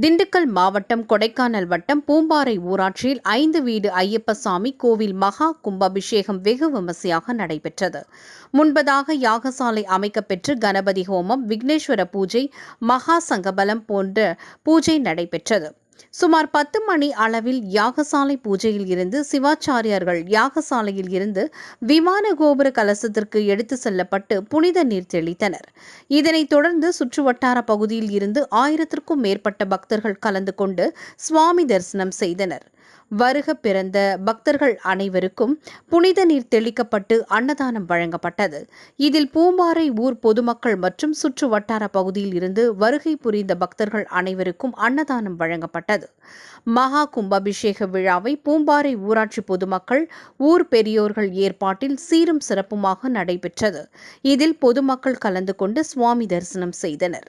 திண்டுக்கல் மாவட்டம் கொடைக்கானல் வட்டம் பூம்பாறை ஊராட்சியில் 5 வீடு ஐயப்பசாமி கோவில் மகா கும்பாபிஷேகம் வெகு விமர்சையாக நடைபெற்றது. முன்பதாக யாகசாலை அமைக்கப்பெற்று கணபதி ஹோமம், விக்னேஸ்வர பூஜை, மகா சங்கபலம் போன்ற பூஜை நடைபெற்றது. சுமார் 10 மணி அளவில் யாகசாலை பூஜையில் இருந்து சிவாச்சாரியார்கள் யாகசாலையில் இருந்து விமான கோபுர கலசத்திற்கு எடுத்து செல்லப்பட்டு புனித நீர் தெளித்தனர். இதனைத் தொடர்ந்து சுற்றுவட்டார பகுதியில் இருந்து 1000க்கும் மேற்பட்ட பக்தர்கள் கலந்து கொண்டு சுவாமி தரிசனம் செய்தனர். வருக பிறந்த பக்தர்கள் அனைவருக்கும் புனித நீர் தெளிக்கப்பட்டு அன்னதானம் வழங்கப்பட்டது. இதில் பூம்பாறை ஊர் பொதுமக்கள் மற்றும் சுற்று வட்டார பகுதியில் இருந்து வருகை புரிந்த பக்தர்கள் அனைவருக்கும் அன்னதானம் வழங்கப்பட்டது. மகா கும்பாபிஷேக விழாவை பூம்பாறை ஊராட்சி பொதுமக்கள், ஊர் பெரியோர்கள் ஏற்பாட்டில் சீரும் சிறப்புமாக நடைபெற்றது. இதில் பொதுமக்கள் கலந்து கொண்டு சுவாமி தரிசனம் செய்தனர்.